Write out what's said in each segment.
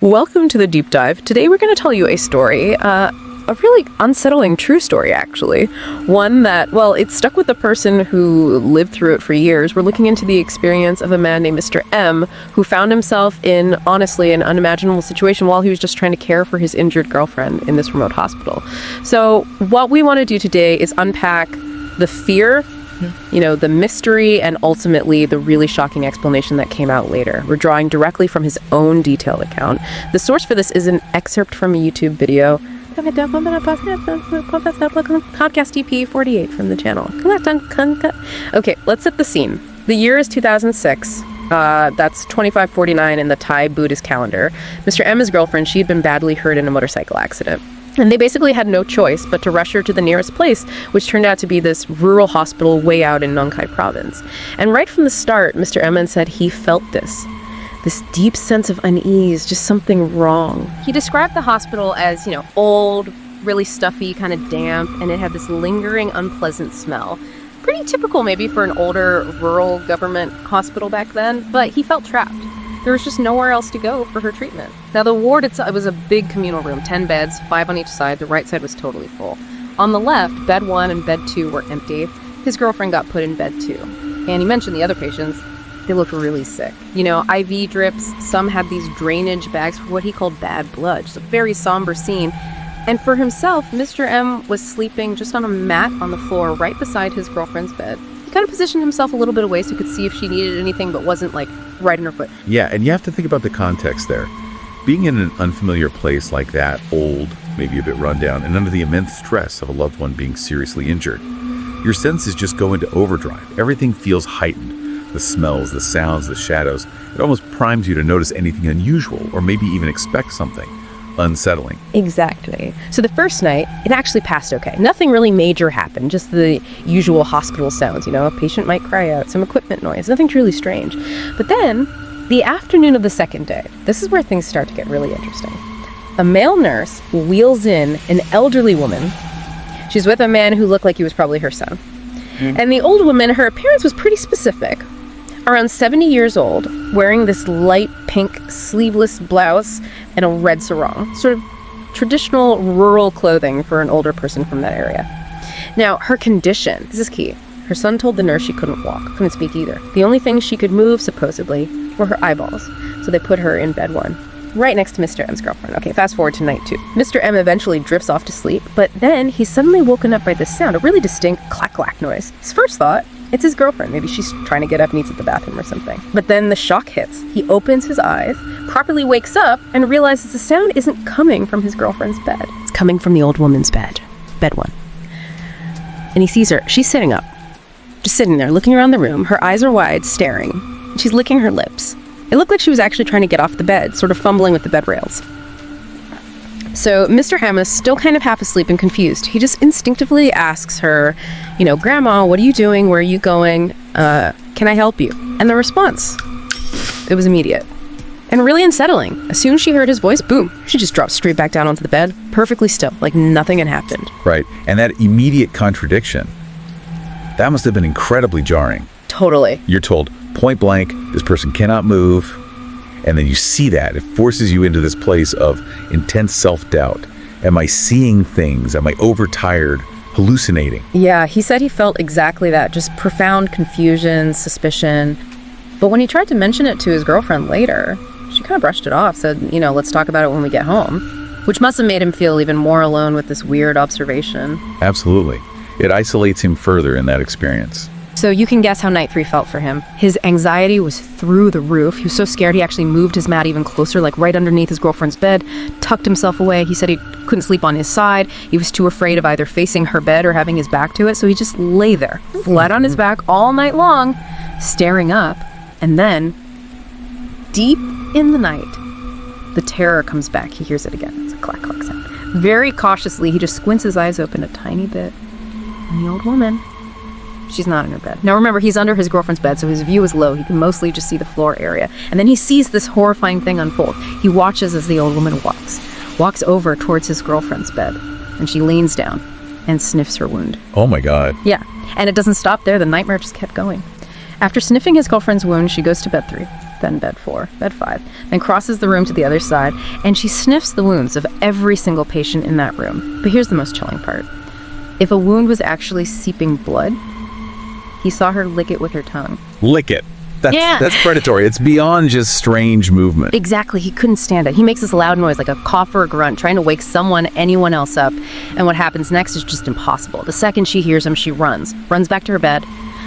Welcome to the deep dive. Today we're going to tell you a story, a really unsettling true story, actually. One that, well, it stuck with the person who lived through it for years. We're looking into the experience of a man named Mr. M, who found himself in, honestly, an unimaginable situation while he was just trying to care for his injured girlfriend in this remote hospital. So what we want to do today is unpack the fear, the mystery, and ultimately the really shocking explanation that came out later. We're drawing directly from his own detailed account. The source for this is an excerpt from a YouTube video. Podcast EP 48 from the channel. Okay, let's set the scene. The year is 2006. That's 2549 in the Thai Buddhist calendar. Mr. M, his girlfriend, she had been badly hurt in a motorcycle accident. And they basically had no choice but to rush her to the nearest place, which turned out to be this rural hospital way out in Nong Khai province. And right from the start, Mr. Emin said he felt this deep sense of unease, just something wrong. He described the hospital as, old, really stuffy, kind of damp, and it had this lingering, unpleasant smell. Pretty typical maybe for an older rural government hospital back then, but he felt trapped. There was just nowhere else to go for her treatment. Now the ward itself, it was a big communal room, 10 beds, 5 on each side. The right side was totally full. On the left, bed 1 and bed 2 were empty. His girlfriend got put in bed 2. And he mentioned the other patients, they looked really sick. IV drips, some had these drainage bags for what he called bad blood. Just a very somber scene. And for himself, Mr. M was sleeping just on a mat on the floor right beside his girlfriend's bed. He kind of positioned himself a little bit away so he could see if she needed anything, but wasn't right in her foot. Yeah, and you have to think about the context there. Being in an unfamiliar place like that, old, maybe a bit run down, and under the immense stress of a loved one being seriously injured, your senses just go into overdrive. Everything feels heightened. The smells, the sounds, the shadows. It almost primes you to notice anything unusual, or maybe even expect something unsettling. Exactly. So the first night, it actually passed okay. Nothing really major happened, just the usual hospital sounds, a patient might cry out, some equipment noise, nothing truly strange. But then, the afternoon of the second day, this is where things start to get really interesting. A male nurse wheels in an elderly woman. She's with a man who looked like he was probably her son. And the old woman, her appearance was pretty specific. Around 70 years old, wearing this light pink sleeveless blouse and a red sarong, sort of traditional rural clothing for an older person from that area. Now, her condition, this is key. Her son told the nurse she couldn't walk, couldn't speak either. The only thing she could move, supposedly, were her eyeballs. So they put her in bed 1, right next to Mr. M's girlfriend. Okay, fast forward to night 2. Mr. M eventually drifts off to sleep, but then he's suddenly woken up by this sound, a really distinct clack-clack noise. His first thought, it's his girlfriend. Maybe she's trying to get up, needs at the bathroom or something. But then the shock hits. He opens his eyes, properly wakes up, and realizes the sound isn't coming from his girlfriend's bed. It's coming from the old woman's bed. Bed 1. And he sees her. She's sitting up. Just sitting there, looking around the room. Her eyes are wide, staring. She's licking her lips. It looked like she was actually trying to get off the bed, sort of fumbling with the bed rails. So Mr. Hammis, still kind of half asleep and confused, he just instinctively asks her, Grandma, what are you doing? Where are you going? Can I help you? And the response, it was immediate and really unsettling. As soon as she heard his voice, boom, she just dropped straight back down onto the bed, perfectly still, like nothing had happened. Right, and that immediate contradiction, that must have been incredibly jarring. Totally. You're told, point blank, this person cannot move. And then you see that. It forces you into this place of intense self-doubt. Am I seeing things? Am I overtired? Hallucinating? Yeah, he said he felt exactly that. Just profound confusion, suspicion. But when he tried to mention it to his girlfriend later, she kind of brushed it off, said, let's talk about it when we get home. Which must have made him feel even more alone with this weird observation. Absolutely. It isolates him further in that experience. So you can guess how night 3 felt for him. His anxiety was through the roof. He was so scared he actually moved his mat even closer, like right underneath his girlfriend's bed, tucked himself away. He said he couldn't sleep on his side. He was too afraid of either facing her bed or having his back to it, so he just lay there, flat on his back all night long, staring up. And then, deep in the night, the terror comes back. He hears it again. It's a clack-clack sound. Very cautiously, he just squints his eyes open a tiny bit. And the old woman, she's not in her bed. Now remember, he's under his girlfriend's bed, so his view is low. He can mostly just see the floor area. And then he sees this horrifying thing unfold. He watches as the old woman walks over towards his girlfriend's bed. And she leans down and sniffs her wound. Oh my God. Yeah, and it doesn't stop there. The nightmare just kept going. After sniffing his girlfriend's wound, she goes to bed 3. then bed 4, bed 5, then crosses the room to the other side, and she sniffs the wounds of every single patient in that room. But here's the most chilling part. If a wound was actually seeping blood, he saw her lick it with her tongue. Lick it. That's predatory. It's beyond just strange movement. Exactly. He couldn't stand it. He makes this loud noise like a cough or a grunt, trying to wake anyone else up. And what happens next is just impossible. The second she hears him, she runs back to her bed.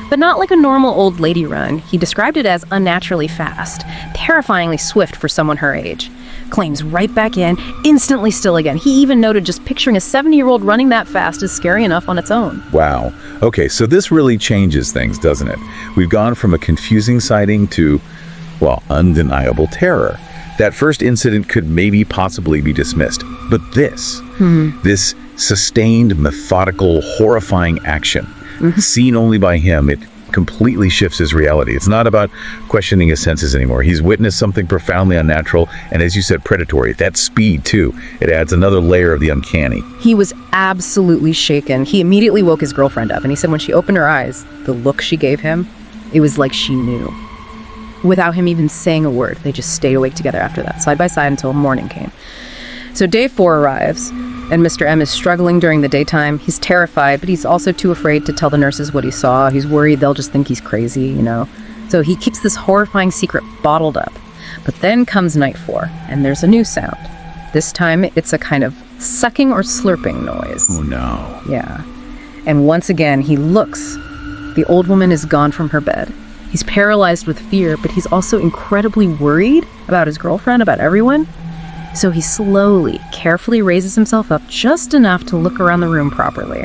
But not like a normal old lady run. He described it as unnaturally fast, terrifyingly swift for someone her age. Claims right back in, instantly still again. He even noted just picturing a 70-year-old running that fast is scary enough on its own. Wow. Okay, so this really changes things, doesn't it? We've gone from a confusing sighting to, well, undeniable terror. That first incident could maybe possibly be dismissed. But this sustained, methodical, horrifying action, seen only by him, it completely shifts his reality. It's not about questioning his senses anymore. He's witnessed something profoundly unnatural, and as you said, predatory. That speed, too. It adds another layer of the uncanny. He was absolutely shaken. He immediately woke his girlfriend up, and he said when she opened her eyes, the look she gave him, it was like she knew. Without him even saying a word, they just stayed awake together after that, side by side until morning came. So day 4 arrives, and Mr. M is struggling during the daytime. He's terrified, but he's also too afraid to tell the nurses what he saw. He's worried they'll just think he's crazy, So he keeps this horrifying secret bottled up. But then comes night 4, and there's a new sound. This time, it's a kind of sucking or slurping noise. Oh, no. Yeah. And once again, he looks. The old woman is gone from her bed. He's paralyzed with fear, but he's also incredibly worried about his girlfriend, about everyone. So he slowly, carefully raises himself up just enough to look around the room properly.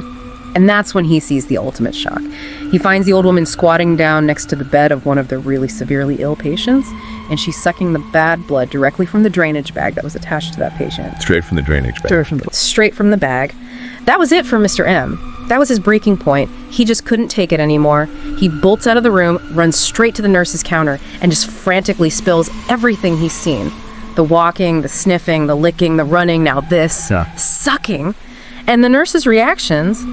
And that's when he sees the ultimate shock. He finds the old woman squatting down next to the bed of one of the really severely ill patients, and she's sucking the bad blood directly from the drainage bag that was attached to that patient. Straight from the drainage bag. Straight from the bag. That was it for Mr. M. That was his breaking point. He just couldn't take it anymore. He bolts out of the room, runs straight to the nurse's counter, and just frantically spills everything he's seen. The walking, the sniffing, the licking, the running, now this, sucking. And the nurses' reactions,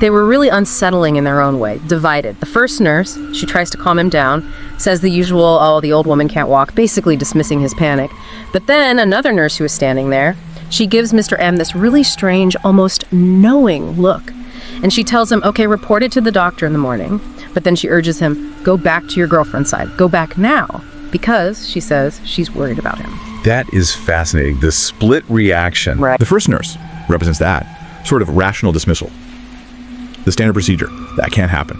they were really unsettling in their own way, divided. The first nurse, she tries to calm him down, says the usual, oh, the old woman can't walk, basically dismissing his panic. But then another nurse who was standing there, she gives Mr. M this really strange, almost knowing look. And she tells him, okay, report it to the doctor in the morning. But then she urges him, go back to your girlfriend's side. Go back now. Because, she says, she's worried about him. That is fascinating. The split reaction. Right. The first nurse represents that sort of rational dismissal. The standard procedure. That can't happen.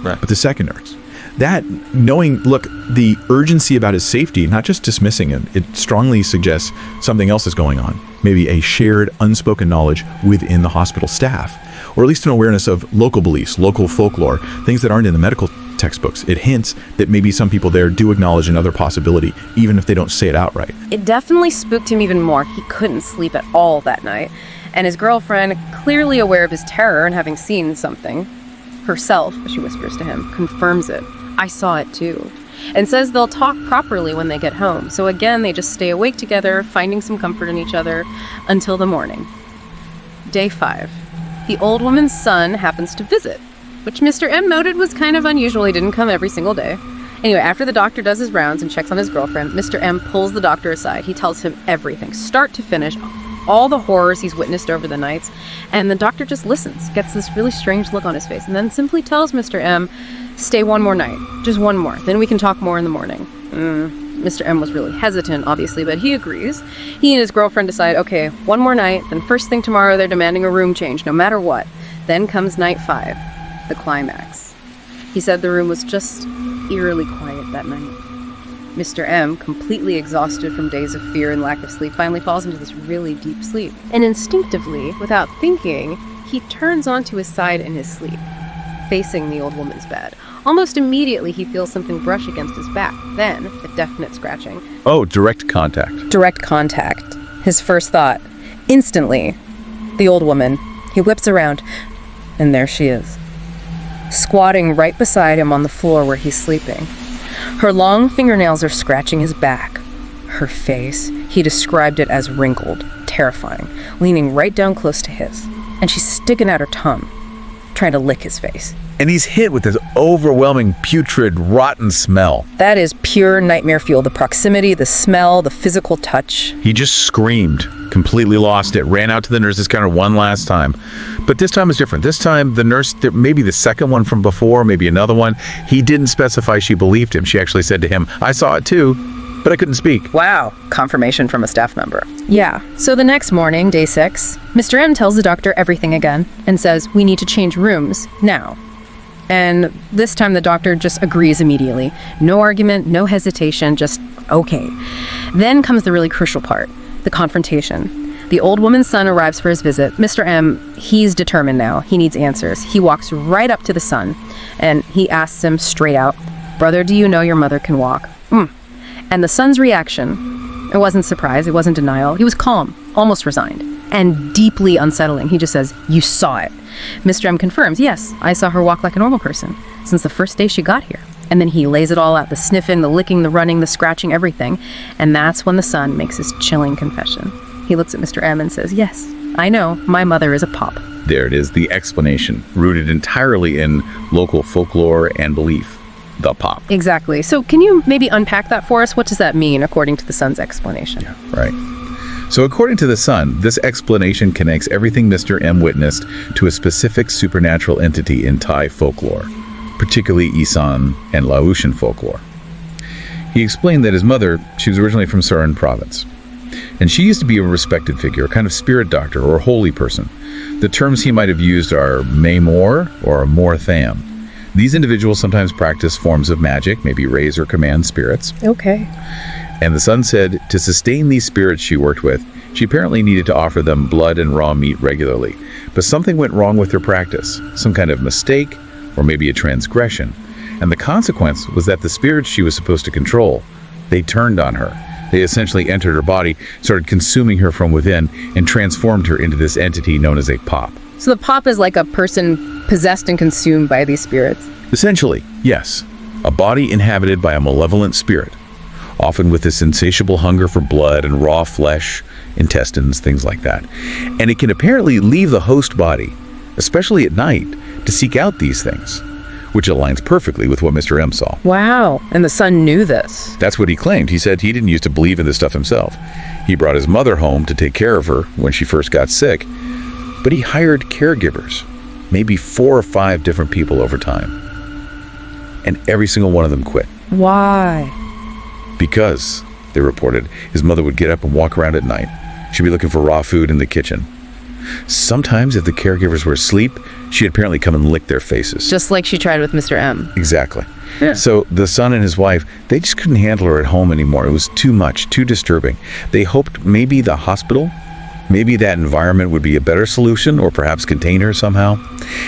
Right. But the second nurse, that knowing, look, the urgency about his safety, not just dismissing him, it strongly suggests something else is going on. Maybe a shared, unspoken knowledge within the hospital staff, or at least an awareness of local beliefs, local folklore, things that aren't in the medical textbooks. It hints that maybe some people there do acknowledge another possibility, even if they don't say it outright. It definitely spooked him even more. He couldn't sleep at all that night. And his girlfriend, clearly aware of his terror and having seen something herself, she whispers to him, confirms it. I saw it too. And says they'll talk properly when they get home. So again, they just stay awake together, finding some comfort in each other until the morning. Day 5. The old woman's son happens to visit, which Mr. M noted was kind of unusual. He didn't come every single day. Anyway, after the doctor does his rounds and checks on his girlfriend, Mr. M pulls the doctor aside. He tells him everything, start to finish, all the horrors he's witnessed over the nights, and the doctor just listens, gets this really strange look on his face, and then simply tells Mr. M, stay one more night, just one more, then we can talk more in the morning. Mr. M was really hesitant, obviously, but he agrees. He and his girlfriend decide, okay, one more night, then first thing tomorrow they're demanding a room change, no matter what. Then comes night 5, the climax. He said the room was just eerily quiet that night. Mr. M, completely exhausted from days of fear and lack of sleep, finally falls into this really deep sleep. And instinctively, without thinking, he turns onto his side in his sleep, facing the old woman's bed. Almost immediately, he feels something brush against his back. Then, a definite scratching. Oh, direct contact. Direct contact. His first thought. Instantly, the old woman. He whips around, and there she is, squatting right beside him on the floor where he's sleeping. Her long fingernails are scratching his back. Her face, he described it as wrinkled, terrifying, leaning right down close to his. And she's sticking out her tongue, trying to lick his face. And he's hit with this overwhelming, putrid, rotten smell. That is pure nightmare fuel. The proximity, the smell, the physical touch. He just screamed, completely lost it, ran out to the nurse's counter one last time. But this time was different. This time, the nurse, maybe the second one from before, maybe another one, he didn't specify she believed him. She actually said to him, "I saw it too, but I couldn't speak." Wow, confirmation from a staff member. Yeah, so the next morning, day 6, Mr. M tells the doctor everything again and says, "We need to change rooms now." And this time the doctor just agrees immediately. No argument, no hesitation, just okay. Then comes the really crucial part, the confrontation. The old woman's son arrives for his visit. Mr. M, he's determined now. He needs answers. He walks right up to the son and he asks him straight out, "Brother, do you know your mother can walk?" And the son's reaction, it wasn't surprise, it wasn't denial. He was calm, almost resigned, and deeply unsettling. He just says, "You saw it." Mr. M confirms, "Yes, I saw her walk like a normal person since the first day she got here." And then he lays it all out, the sniffing, the licking, the running, the scratching, everything. And that's when the son makes his chilling confession. He looks at Mr. M and says, "Yes, I know, my mother is a pop." There it is, the explanation, rooted entirely in local folklore and belief. The pop. Exactly. So can you maybe unpack that for us? What does that mean according to the son's explanation? Right. So according to the son, this explanation connects everything Mr. M witnessed to a specific supernatural entity in Thai folklore, particularly Isan and Laotian folklore. He explained that his mother, she was originally from Saran province, and she used to be a respected figure, a kind of spirit doctor or holy person. The terms he might have used are Maymor or Mortham. These individuals sometimes practice forms of magic, maybe raise or command spirits. Okay. And the son said to sustain these spirits she worked with, she apparently needed to offer them blood and raw meat regularly. But something went wrong with her practice, some kind of mistake, or maybe a transgression. And the consequence was that the spirits she was supposed to control, they turned on her. They essentially entered her body, started consuming her from within, and transformed her into this entity known as a pop. So the pop is like a person possessed and consumed by these spirits. Essentially, yes. A body inhabited by a malevolent spirit, often with this insatiable hunger for blood and raw flesh, intestines, things like that. And it can apparently leave the host body, especially at night, to seek out these things, which aligns perfectly with what Mr. M saw. Wow. And the son knew this. That's what he claimed. He said he didn't used to believe in this stuff himself. He brought his mother home to take care of her when she first got sick, but he hired caregivers, maybe 4 or 5 different people over time. And every single one of them quit. Why? Because, they reported, his mother would get up and walk around at night. She'd be looking for raw food in the kitchen. Sometimes, if the caregivers were asleep, she'd apparently come and lick their faces. Just like she tried with Mr. M. Exactly. Yeah. So the son and his wife, they just couldn't handle her at home anymore. It was too much, too disturbing. They hoped maybe the hospital, maybe that environment would be a better solution, or perhaps contain her somehow.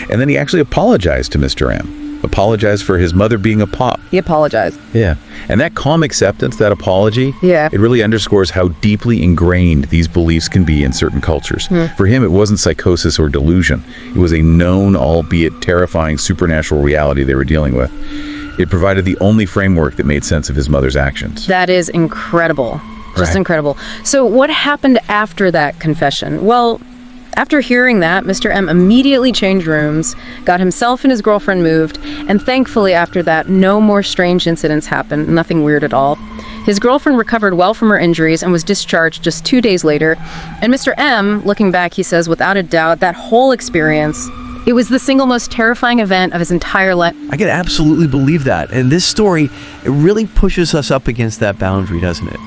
And then he actually apologized to Mr. M. Apologized for his mother being a pop. He apologized. Yeah. And that calm acceptance, that apology, Yeah. it really underscores how deeply ingrained these beliefs can be in certain cultures. For him, it wasn't psychosis or delusion. It was a known, albeit terrifying, supernatural reality they were dealing with. It provided the only framework that made sense of his mother's actions. That is incredible. Just Right. incredible. So what happened after that confession? Well, after hearing that, Mr. M immediately changed rooms, got himself and his girlfriend moved, and thankfully after that, no more strange incidents happened, nothing weird at all. His girlfriend recovered well from her injuries and was discharged just 2 days later. And Mr. M, looking back, he says, without a doubt, that whole experience, it was the single most terrifying event of his entire life. I can absolutely believe that. And this story, it really pushes us up against that boundary, doesn't it?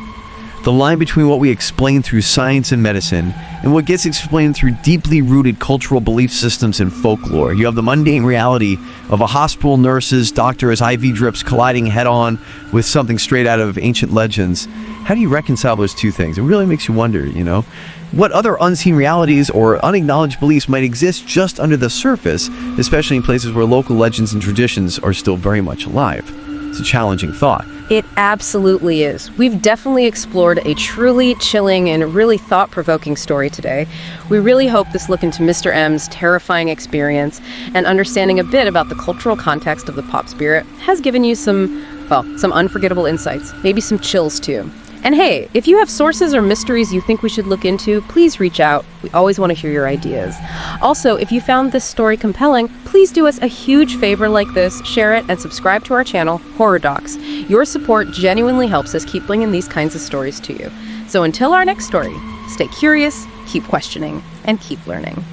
The line between what we explain through science and medicine and what gets explained through deeply rooted cultural belief systems and folklore. You have the mundane reality of a hospital nurse's doctor's IV drips colliding head-on with something straight out of ancient legends. How do you reconcile those two things? It really makes you wonder, what other unseen realities or unacknowledged beliefs might exist just under the surface, especially in places where local legends and traditions are still very much alive. It's a challenging thought. It absolutely is. We've definitely explored a truly chilling and really thought-provoking story today. We really hope this look into Mr. M's terrifying experience and understanding a bit about the cultural context of the pop spirit has given you some unforgettable insights, maybe some chills too. And hey, if you have sources or mysteries you think we should look into, please reach out. We always want to hear your ideas. Also, if you found this story compelling, please do us a huge favor like this, share it, and subscribe to our channel, Horror Docs. Your support genuinely helps us keep bringing these kinds of stories to you. So until our next story, stay curious, keep questioning, and keep learning.